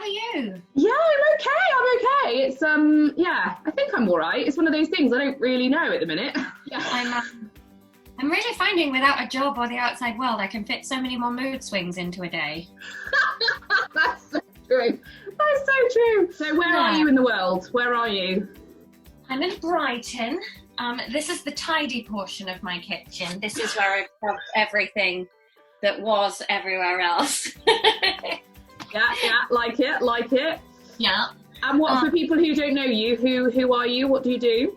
are you? Yeah, I'm okay. It's I think I'm all right. It's one of those things I don't really know at the minute. Yeah, I'm really finding without a job or the outside world, I can fit so many more mood swings into a day. That's so true. That's so true. So where are you in the world? Where are you? I'm in Brighton. This is the tidy portion of my kitchen. This is where I've got everything that was everywhere else. Yeah, like it. Yeah. And what for people who don't know you, who are you? What do you do?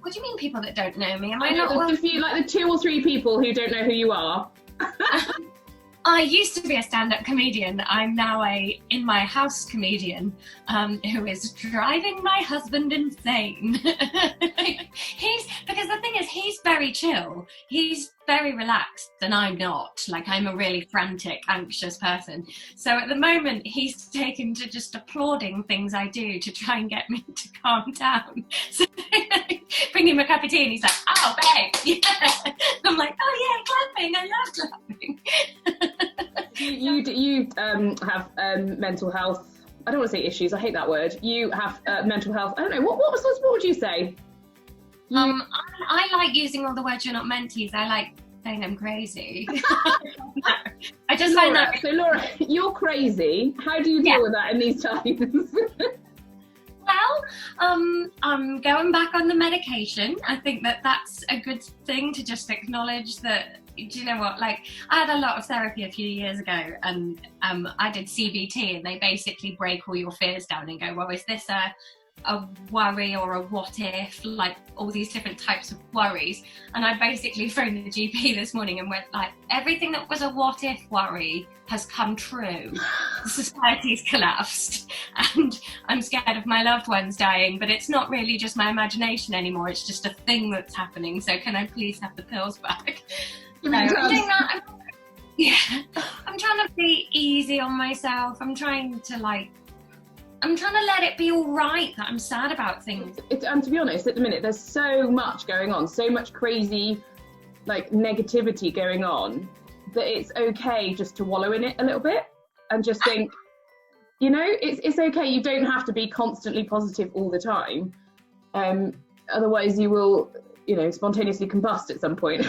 What do you mean people that don't know me? Am I not the few, like the 2 or 3 people who don't know who you are? I used to be a stand-up comedian. I'm now a in my house comedian who is driving my husband insane. Because the thing is, he's very chill. He's very relaxed, and I'm not. Like, I'm a really frantic, anxious person. So at the moment, he's taken to just applauding things I do to try and get me to calm down. So bring him a cup of tea, and he's like, "Oh, babe, yeah." I'm like, "Oh yeah, clapping. I love clapping." You have mental health. I don't want to say issues. I hate that word. You have mental health. I don't know. What would you say? I like using all the words you're not meant to use. I like saying I'm crazy. I just find that. So Laura, you're crazy. How do you deal with that in these times? Well, I'm going back on the medication. I think that's a good thing to just acknowledge that. Do you know what? Like, I had a lot of therapy a few years ago, and I did CBT, and they basically break all your fears down and go, well, is this a worry or a what if? Like, all these different types of worries. And I basically phoned the GP this morning and went, like, everything that was a what if worry has come true. Society's collapsed, and I'm scared of my loved ones dying, but it's not really just my imagination anymore. It's just a thing that's happening. So can I please have the pills back? So I'm doing that. I'm trying to be easy on myself. I'm trying to let it be all right that I'm sad about things. And to be honest, at the minute, there's so much going on, so much crazy, like, negativity going on, that it's okay just to wallow in it a little bit and just think, you know, it's okay. You don't have to be constantly positive all the time. Otherwise you will, you know, spontaneously combust at some point.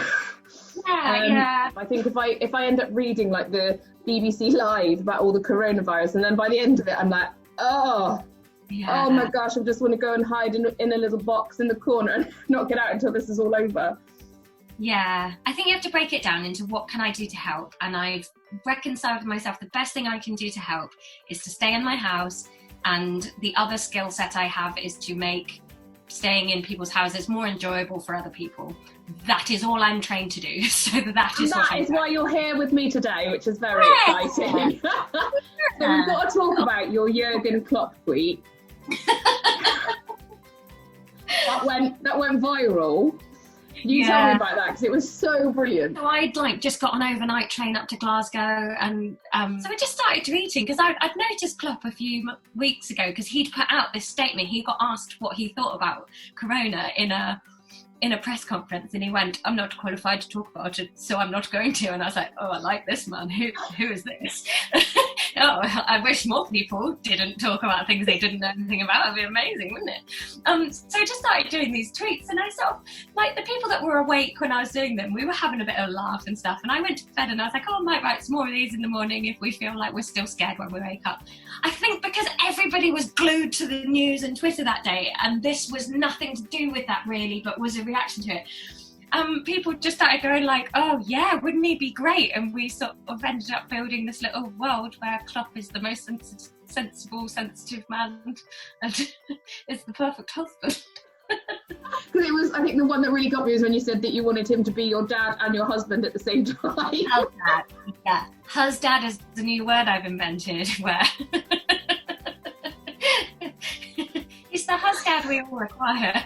Yeah. I think if I end up reading like the BBC Live about all the coronavirus, and then by the end of it I'm like, oh my gosh, I just want to go and hide in a little box in the corner and not get out until this is all over. Yeah, I think you have to break it down into what can I do to help, and I've reconciled with myself the best thing I can do to help is to stay in my house, and the other skill set I have is to make staying in people's houses more enjoyable for other people. That is all I'm trained to do. So that is why you're here with me today, which is very exciting. So we've got to talk about your Jurgen Klopp tweet. that went viral. You tell me about that, because it was so brilliant. So I'd just got an overnight train up to Glasgow, and so I just started tweeting, because I'd noticed Klopp a few weeks ago, because he'd put out this statement. He got asked what he thought about Corona in a press conference, and he went, "I'm not qualified to talk about it, so I'm not going to." And I was like, oh, I like this man. Who is this? Oh, I wish more people didn't talk about things they didn't know anything about. It'd be amazing, wouldn't it? So I just started doing these tweets, and I sort of, like, the people that were awake when I was doing them, we were having a bit of a laugh and stuff, and I went to bed and I was like, oh, I might write some more of these in the morning if we feel like we're still scared when we wake up. I think because everybody was glued to the news and Twitter that day, and this was nothing to do with that really, but was a reaction to it. People just started going like, oh yeah, wouldn't he be great? And we sort of ended up building this little world where Klopp is the most sensible, sensitive man and is the perfect husband. Because it was, I think the one that really got me was when you said that you wanted him to be your dad and your husband at the same time. Husdad, yeah. Husdad is the new word I've invented, where it's the husdad we all require.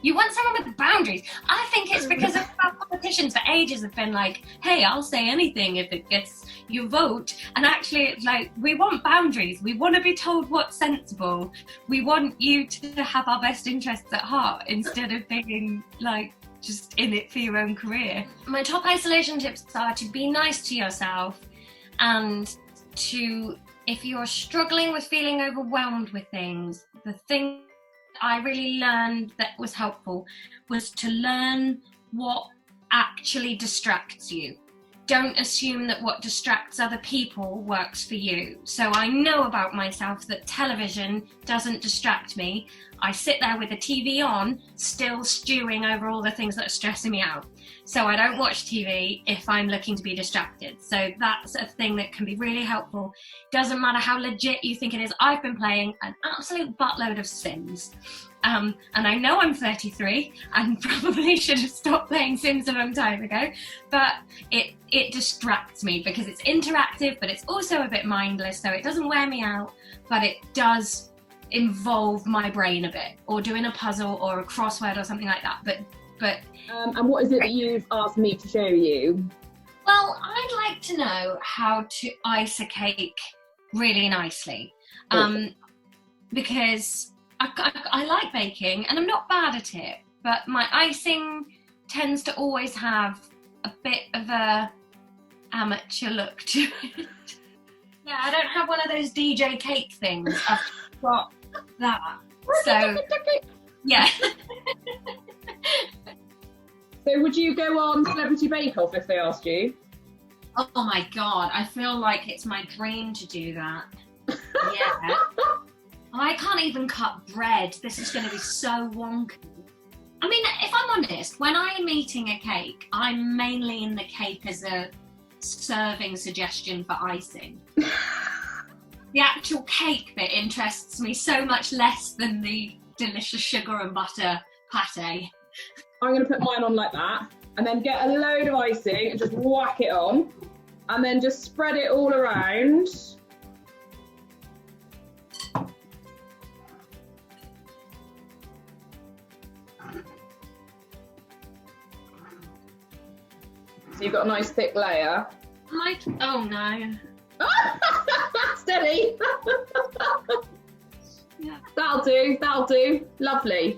You want someone with boundaries. I think it's because of our politicians for ages have been like, hey, I'll say anything if it gets your vote. And actually, it's like, we want boundaries. We want to be told what's sensible. We want you to have our best interests at heart instead of being like just in it for your own career. My top isolation tips are to be nice to yourself and to if you're struggling with feeling overwhelmed with things, the thing I really learned that was helpful was to learn what actually distracts you. Don't assume that what distracts other people works for you. So I know about myself that television doesn't distract me. I sit there with the TV on, still stewing over all the things that are stressing me out. So I don't watch TV if I'm looking to be distracted. So that's a thing that can be really helpful. Doesn't matter how legit you think it is. I've been playing an absolute buttload of Sims. And I know I'm 33 and probably should have stopped playing Sims a long time ago, but it distracts me because it's interactive, but it's also a bit mindless, so it doesn't wear me out, but it does involve my brain a bit, or doing a puzzle or a crossword or something like that. But and what is it that you've asked me to show you? Well, I'd like to know how to ice a cake really nicely, because I like baking and I'm not bad at it, but my icing tends to always have a bit of a amateur look to it. Yeah, I don't have one of those DJ cake things. I've got that. So, yeah. So would you go on Celebrity Bake Off if they asked you? Oh my God, I feel like it's my dream to do that. Yeah. I can't even cut bread. This is going to be so wonky. I mean, if I'm honest, when I'm eating a cake, I'm mainly in the cake as a serving suggestion for icing. The actual cake bit interests me so much less than the delicious sugar and butter pate. I'm going to put mine on like that, and then get a load of icing and just whack it on, and then just spread it all around. So you've got a nice thick layer. Oh no. Steady. Yeah. That'll do. Lovely.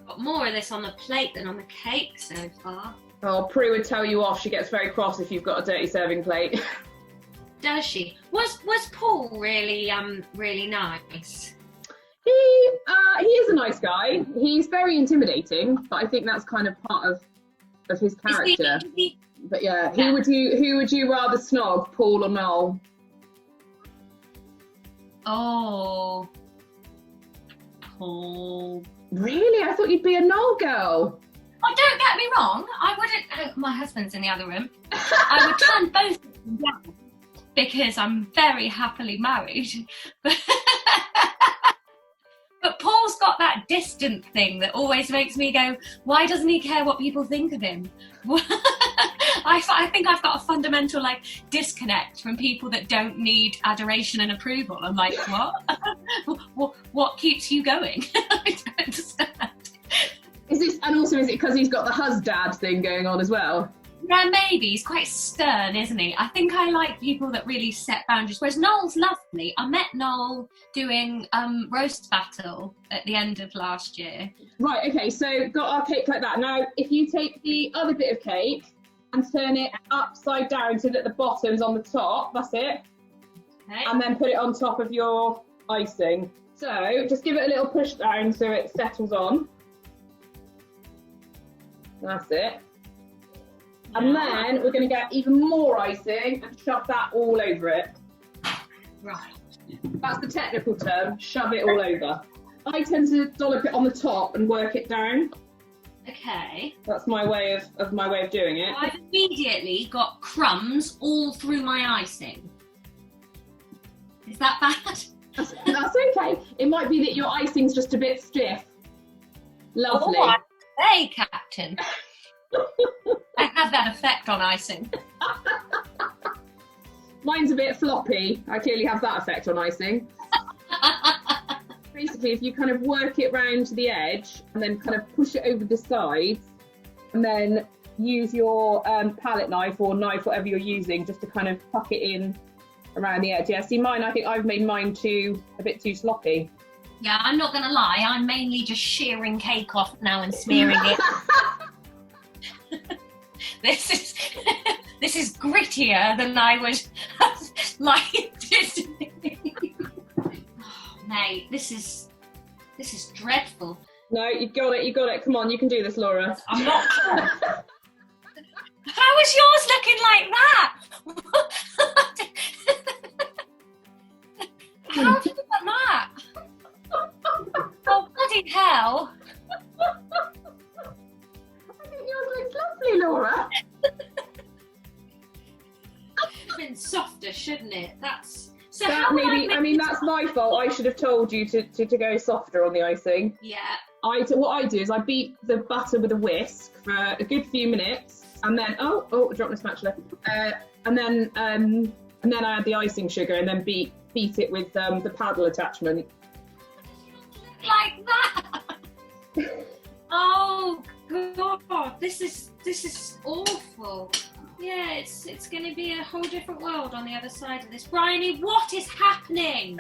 Got more of this on the plate than on the cake so far. Oh, Prue would tell you off. She gets very cross if you've got a dirty serving plate. Does she? Was Paul really nice? He is a nice guy. He's very intimidating, but I think that's kind of part of his character. But yeah, who would you rather snog, Paul or Noel? Oh, Paul. Really? I thought you'd be a Noel girl. Oh, don't get me wrong. I wouldn't. My husband's in the other room. I would turn both of them down because I'm very happily married. But Paul's got that distant thing that always makes me go, why doesn't he care what people think of him? I think I've got a fundamental disconnect from people that don't need adoration and approval. I'm like, what? What keeps you going? I don't understand. Is it because he's got the hus dad thing going on as well? Yeah, maybe. He's quite stern, isn't he? I think I like people that really set boundaries, whereas Noel's lovely. I met Noel doing roast battle at the end of last year. Right, okay, so got our cake like that. Now, if you take the other bit of cake and turn it upside down so that the bottom's on the top, that's it. Okay. And then put it on top of your icing. So just give it a little push down so it settles on. That's it. And then we're going to get even more icing and shove that all over it. Right. That's the technical term, shove it all over. I tend to dollop it on the top and work it down. Okay. That's my way of doing it. I've immediately got crumbs all through my icing. Is that bad? That's okay. It might be that your icing's just a bit stiff. Lovely. Oh, hey, Captain. I have that effect on icing. Mine's a bit floppy. I clearly have that effect on icing. Basically, if you kind of work it round to the edge and then kind of push it over the sides and then use your palette knife or knife, whatever you're using, just to kind of tuck it in around the edge. Yeah, see mine, I think I've made mine a bit too sloppy. Yeah, I'm not going to lie. I'm mainly just shearing cake off now and smearing it. This is grittier than I would like. This Mate, this is dreadful. No, you got it. Come on, you can do this, Laura. I'm not. How is yours looking like that? How have you done that? Oh, bloody hell. I think yours looks lovely, Laura. Should have been softer, shouldn't it? So that how maybe, I mean, that's my fault. I should have told you to go softer on the icing. Yeah. What I do is I beat the butter with a whisk for a good few minutes, and then I dropped my spatula. And then I add the icing sugar, and then beat it with the paddle attachment. Like that. Oh God, this is awful. Yeah, it's going to be a whole different world on the other side of this. Briony, what is happening?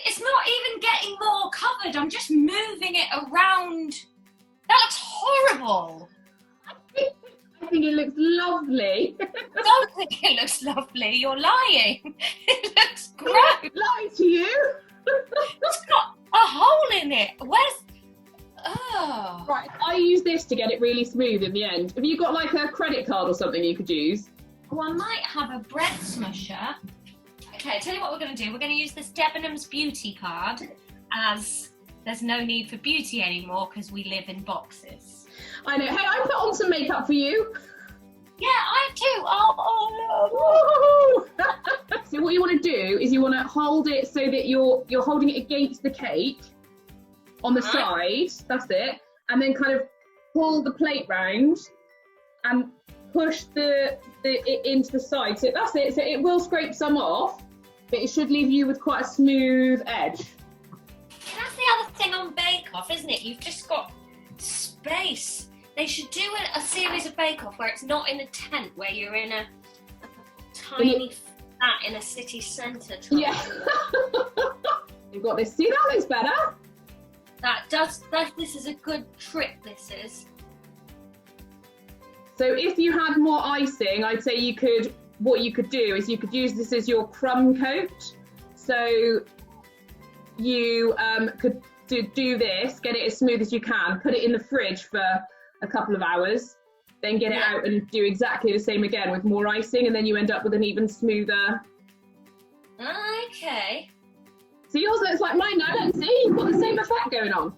It's not even getting more covered. I'm just moving it around. That looks horrible. I think it looks lovely. I don't think it looks lovely. You're lying. It looks great. Lie to you. It's got a hole in it. Where's... Oh. Right, I use this to get it really smooth in the end. Have you got like a credit card or something you could use? Well, I might have a bread smusher. Okay, tell you what we're going to do. We're going to use this Debenhams Beauty card, as there's no need for beauty anymore because we live in boxes. I know. Hey, I put on some makeup for you. Yeah, I too. Oh no. So what you want to do is you want to hold it so that you're holding it against the cake on the side. That's it. And then kind of pull the plate round and push it into the side. So that's it. So it will scrape some off, but it should leave you with quite a smooth edge. That's the other thing on Bake Off, isn't it? You've just got space. They should do a series of Bake Off where it's not in a tent, where you're in a tiny flat in a city centre. Yeah. You've got this. See, that looks better. This is a good trick, this is. So if you had more icing, I'd say what you could do is you could use this as your crumb coat. So you could do this, get it as smooth as you can, put it in the fridge for a couple of hours, then get it out and do exactly the same again with more icing, and then you end up with an even smoother. Okay. So yours looks like mine now, let's see, you've got the same effect going on.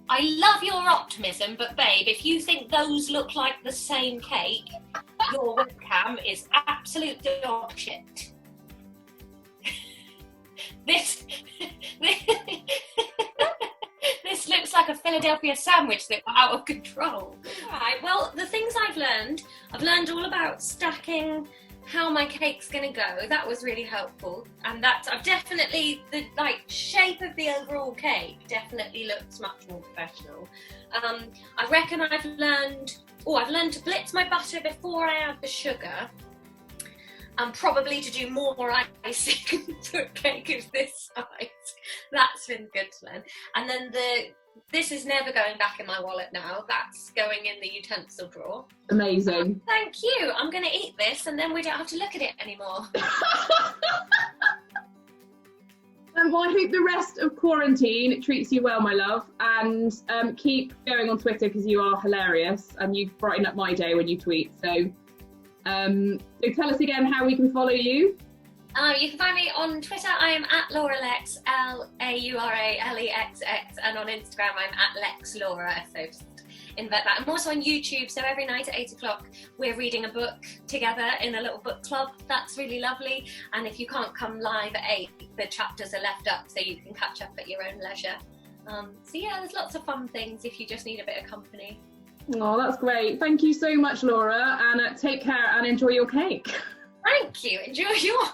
I love your optimism, but babe, if you think those look like the same cake, your webcam is absolute dog shit. This looks like a Philadelphia sandwich that got out of control. Alright, well, the things I've learned all about stacking, how my cake's gonna go. That was really helpful, and I've definitely, the shape of the overall cake definitely looks much more professional. I reckon I've learned to blitz my butter before I add the sugar, and probably to do more icing to a cake of this size. That's been good to learn. And then this is never going back in my wallet now. That's going in the utensil drawer. Amazing. Thank you. I'm going to eat this and then we don't have to look at it anymore. Well, I hope the rest of quarantine treats you well, my love, and keep going on Twitter because you are hilarious and you brighten up my day when you tweet. So tell us again how we can follow you. You can find me on Twitter. I am at Laura Lexx, LauraLexx, and on Instagram I'm at LexLaura. So just invert that. I'm also on YouTube, so every night at 8 o'clock we're reading a book together in a little book club. That's really lovely. And if you can't come live at 8, the chapters are left up so you can catch up at your own leisure. So yeah, there's lots of fun things if you just need a bit of company. Oh, that's great. Thank you so much, Laura, and take care and enjoy your cake. Thank you. Enjoy yours.